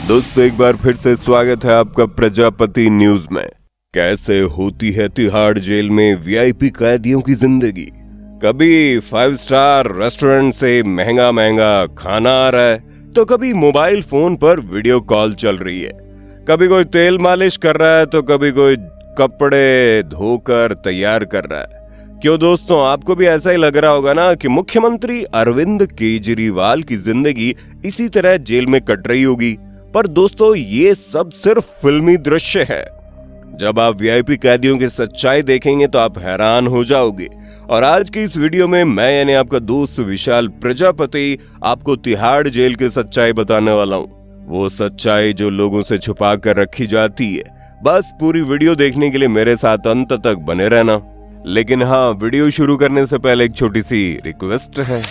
दोस्तों एक बार फिर से स्वागत है आपका प्रजापति न्यूज में। कैसे होती है तिहाड़ जेल में वीआईपी कैदियों की जिंदगी। कभी 5 स्टार रेस्टोरेंट से महंगा महंगा खाना आ रहा है तो कभी मोबाइल फोन पर वीडियो कॉल चल रही है, कभी कोई तेल मालिश कर रहा है तो कभी कोई कपड़े धोकर तैयार कर रहा है। क्यों दोस्तों, आपको भी ऐसा ही लग रहा होगा ना कि मुख्यमंत्री अरविंद केजरीवाल की जिंदगी इसी तरह जेल में कट रही होगी। पर दोस्तों ये सब सिर्फ फिल्मी दृश्य है। जब आप वीआईपी कैदियों की सच्चाई देखेंगे तो आप हैरान हो जाओगे। और आज की इस वीडियो में मैं यानी आपका दोस्त विशाल प्रजापति आपको तिहाड़ जेल की सच्चाई बताने वाला हूँ। वो सच्चाई जो लोगों से छुपा कर रखी जाती है। बस पूरी वीडियो देखने के लिए मेरे साथ अंत तक बने रहना। लेकिन हाँ, वीडियो शुरू करने से पहले एक छोटी सी रिक्वेस्ट है।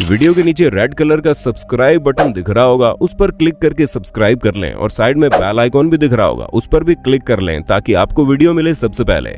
वीडियो के नीचे रेड कलर का सब्सक्राइब बटन दिख रहा होगा, उस पर क्लिक करके सब्सक्राइब कर लें और साइड में बेल आइकॉन भी दिख रहा होगा, उस पर भी क्लिक कर लें ताकि आपको वीडियो मिले सबसे पहले।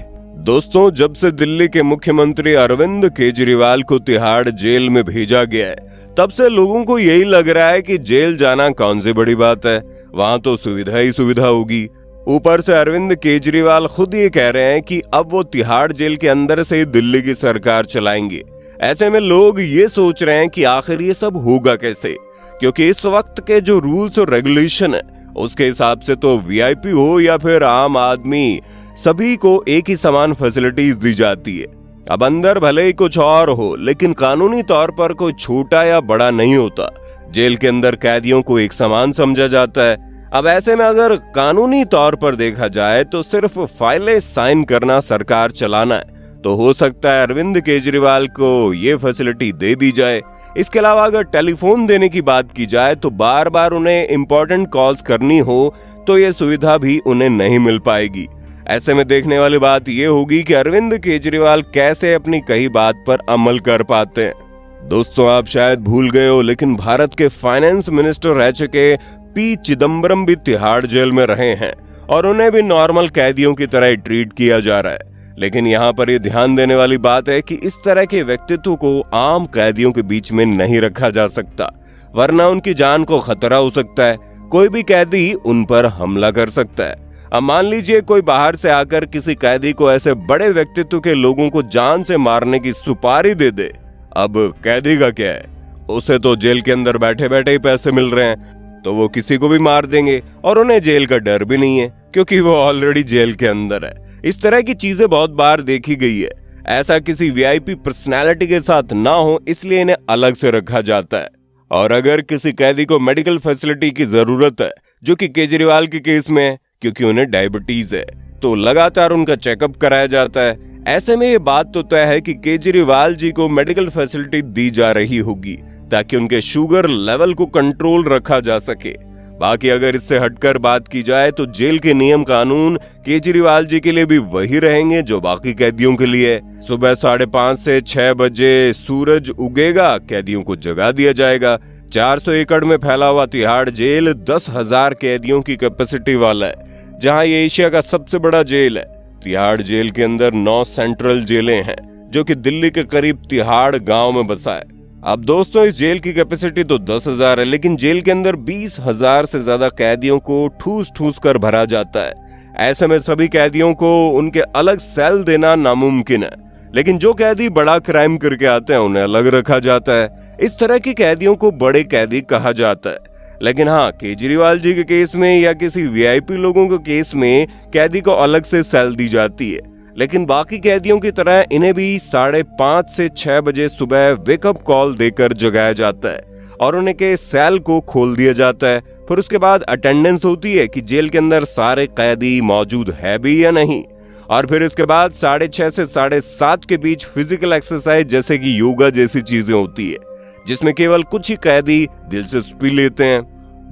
दोस्तों, जब से दिल्ली के मुख्यमंत्री अरविंद केजरीवाल को तिहाड़ जेल में भेजा गया है तब से लोगों को यही लग रहा है कि जेल जाना कौन सी बड़ी बात है, वहां तो सुविधा ही सुविधा होगी। ऊपर से अरविंद केजरीवाल खुद ये कह रहे हैं कि अब वो तिहाड़ जेल के अंदर से ही दिल्ली की सरकार चलाएंगे। ऐसे में लोग ये सोच रहे हैं कि आखिर ये सब होगा कैसे, क्योंकि इस वक्त के जो रूल्स और रेगुलेशन है उसके हिसाब से तो वीआईपी हो या फिर आम आदमी, सभी को एक ही समान फैसिलिटीज दी जाती है। अब अंदर भले ही कुछ और हो लेकिन कानूनी तौर पर कोई छोटा या बड़ा नहीं होता। जेल के अंदर कैदियों को एक समान समझा जाता है। अब ऐसे में अगर कानूनी तौर पर देखा जाए तो सिर्फ फाइलें साइन करना, सरकार चलाना है, तो हो सकता है अरविंद केजरीवाल को ये फैसिलिटी दे दी जाए। इसके अलावा अगर टेलीफोन देने की बात की जाए तो बार बार उन्हें इंपॉर्टेंट कॉल्स करनी हो तो ये सुविधा भी उन्हें नहीं मिल पाएगी। ऐसे में देखने वाली बात ये होगी कि अरविंद केजरीवाल कैसे अपनी कही बात पर अमल कर पाते हैं। दोस्तों, आप शायद भूल गए हो लेकिन भारत के फाइनेंस मिनिस्टर रह चुके पी चिदम्बरम भी तिहाड़ जेल में रहे हैं और उन्हें भी नॉर्मल कैदियों की तरह ट्रीट किया जा रहा है। लेकिन यहाँ पर ये ध्यान देने वाली बात है कि इस तरह के व्यक्तित्व को आम कैदियों के बीच में नहीं रखा जा सकता, वरना उनकी जान को खतरा हो सकता है। कोई भी कैदी उन पर हमला कर सकता है। अब मान लीजिए कोई बाहर से आकर किसी कैदी को ऐसे बड़े व्यक्तित्व के लोगों को जान से मारने की सुपारी दे दे, अब कैदी का क्या है, उसे तो जेल के अंदर बैठे बैठे ही पैसे मिल रहे हैं, तो वो किसी को भी मार देंगे और उन्हें जेल का डर भी नहीं है क्योंकि वो ऑलरेडी जेल के अंदर है। इस तरह की चीजें बहुत बार देखी गई है। ऐसा किसी वीआईपी पर्सनालिटी के साथ ना हो इसलिए इन्हें अलग से रखा जाता है। और अगर किसी कैदी को मेडिकल फैसिलिटी की जरूरत है, जो कि केजरीवाल के केस में है क्योंकि उन्हें डायबिटीज है, तो लगातार उनका चेकअप कराया जाता है। ऐसे में ये बात तो तय है कि केजरीवाल जी को मेडिकल फैसिलिटी दी जा रही होगी ताकि उनके शुगर लेवल को कंट्रोल रखा जा सके। बाकी अगर इससे हटकर बात की जाए तो जेल के नियम कानून केजरीवाल जी के लिए भी वही रहेंगे जो बाकी कैदियों के लिए। सुबह 5:30 से 6 बजे सूरज उगेगा, कैदियों को जगा दिया जाएगा। 400 एकड़ में फैला हुआ तिहाड़ जेल 10,000 कैदियों की कैपेसिटी वाला है, जहां ये एशिया का सबसे बड़ा जेल है। तिहाड़ जेल के अंदर 9 सेंट्रल जेलें हैं जो कि दिल्ली के करीब तिहाड़ गांव में बसा है। अब दोस्तों, इस जेल की कैपेसिटी तो 10,000 है, लेकिन जेल के अंदर 20,000 से ज्यादा कैदियों को ठूस ठूस कर भरा जाता है। ऐसे में सभी कैदियों को उनके अलग सेल देना नामुमकिन है, लेकिन जो कैदी बड़ा क्राइम करके आते हैं उन्हें अलग रखा जाता है। इस तरह के कैदियों को बड़े कैदी कहा जाता है। लेकिन हाँ, केजरीवाल जी के केस में या किसी वीआईपी लोगों के केस में कैदी को अलग से सेल दी जाती है, लेकिन बाकी कैदियों की तरह इन्हें भी 5:30 से 6 बजे सुबह वेकअप कॉल देकर जगाया जाता है और उन्हें के सेल को खोल दिया जाता है। फिर उसके बाद अटेंडेंस होती है कि जेल के अंदर सारे कैदी मौजूद है भी या नहीं। और फिर इसके बाद 6:30 से 7:30 के बीच फिजिकल एक्सरसाइज जैसे कि योगा जैसी चीजें होती है, जिसमें केवल कुछ ही कैदी दिलचस्पी लेते हैं,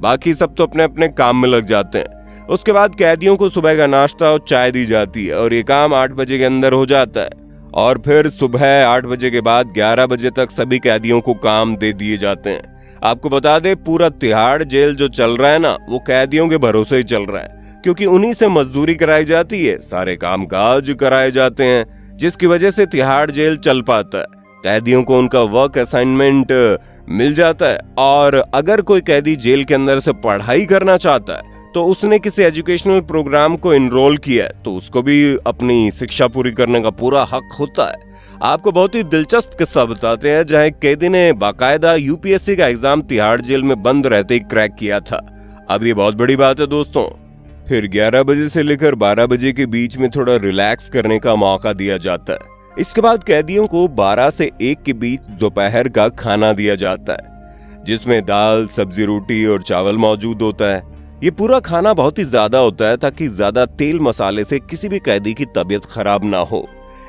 बाकी सब तो अपने अपने काम में लग जाते हैं। उसके बाद कैदियों को सुबह का नाश्ता और चाय दी जाती है और ये काम 8 बजे के अंदर हो जाता है। और फिर सुबह 8 बजे के बाद 11 बजे तक सभी कैदियों को काम दे दिए जाते हैं। आपको बता दें, पूरा तिहाड़ जेल जो चल रहा है ना, वो कैदियों के भरोसे ही चल रहा है, क्योंकि उन्हीं से मजदूरी कराई जाती है, सारे काम काज कराए जाते हैं, जिसकी वजह से तिहाड़ जेल चल पाता है। कैदियों को उनका वर्क असाइनमेंट मिल जाता है। और अगर कोई कैदी जेल के अंदर से पढ़ाई करना चाहता है तो उसने किसी एजुकेशनल प्रोग्राम को इनरोल किया है तो उसको भी अपनी शिक्षा पूरी करने का पूरा हक होता है। आपको बहुत ही दिलचस्प किस्सा बताते हैं जहां एक कैदी ने बाकायदा यूपीएससी का एग्जाम तिहाड़ जेल में बंद रहते ही क्रैक किया था। अब ये बहुत बड़ी बात है दोस्तों। फिर 11 बजे से लेकर 12 बजे के बीच में थोड़ा रिलैक्स करने का मौका दिया जाता है। इसके बाद कैदियों को 12 से 1 के बीच दोपहर का खाना दिया जाता है जिसमें दाल, सब्जी, रोटी और चावल मौजूद होता है। ये पूरा खाना बहुत ही ज्यादा होता है ताकि ज्यादा तेल मसाले से किसी भी कैदी की तबीयत खराब ना हो।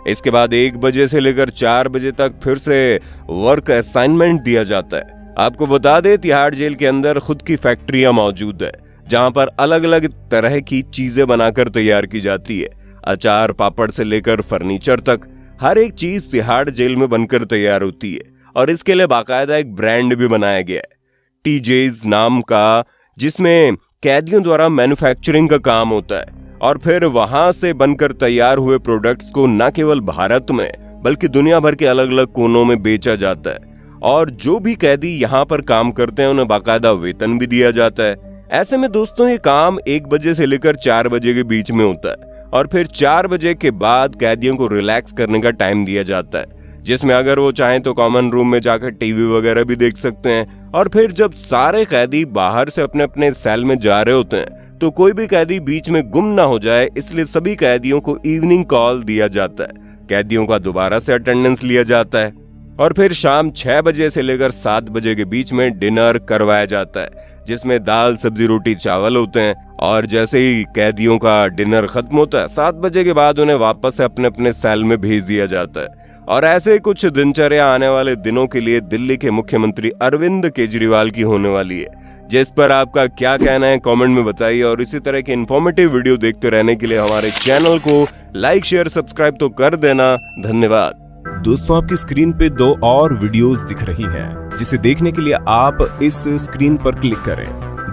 इसके बाद 1 बजे से लेकर 4 बजे तक फिर से वर्क असाइनमेंट दिया जाता है। आपको बता दे तिहाड़ जेल के अंदर खुद की फैक्ट्रियां मौजूद है जहां पर अलग अलग तरह की चीजें बनाकर तैयार की जाती है। अचार, पापड़ से लेकर फर्नीचर तक हर एक चीज तिहाड़ जेल में बनकर तैयार होती है और इसके लिए बाकायदा एक ब्रांड भी बनाया गया है टीजेज नाम का, जिसमें कैदियों द्वारा मैन्युफैक्चरिंग का काम होता है और फिर वहां से बनकर तैयार हुए प्रोडक्ट्स को न केवल भारत में बल्कि दुनिया भर के अलग अलग कोनों में बेचा जाता है। और जो भी कैदी यहाँ पर काम करते हैं उन्हें बाकायदा वेतन भी दिया जाता है। ऐसे में दोस्तों ये काम 1 बजे से लेकर 4 बजे के बीच में होता है और फिर 4 बजे के बाद कैदियों को रिलैक्स करने का टाइम दिया जाता है जिसमें अगर वो चाहें तो कॉमन रूम में जाकर टीवी वगैरह भी देख सकते हैं। और फिर जब सारे कैदी बाहर से अपने अपने सेल में जा रहे होते हैं तो कोई भी कैदी बीच में गुम ना हो जाए, इसलिए सभी कैदियों को इवनिंग कॉल दिया जाता है। कैदियों का दोबारा से अटेंडेंस लिया जाता है और फिर शाम 6 बजे से लेकर 7 बजे के बीच में डिनर करवाया जाता है जिसमें दाल, सब्जी, रोटी, चावल होते हैं। और जैसे ही कैदियों का डिनर खत्म होता है 7 बजे के बाद उन्हें वापस से अपने अपने सेल में भेज दिया जाता है। और ऐसे ही कुछ दिनचर्या आने वाले दिनों के लिए दिल्ली के मुख्यमंत्री अरविंद केजरीवाल की होने वाली है, जिस पर आपका क्या कहना है कमेंट में बताइए। और इसी तरह के इन्फॉर्मेटिव वीडियो देखते रहने के लिए हमारे चैनल को लाइक, शेयर, सब्सक्राइब तो कर देना। धन्यवाद। दोस्तों, आपकी स्क्रीन पे 2 और वीडियोस दिख रही हैं, जिसे देखने के लिए आप इस स्क्रीन पर क्लिक करें।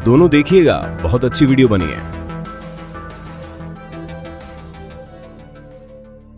दोनों देखिएगा, बहुत अच्छी वीडियो बनी है।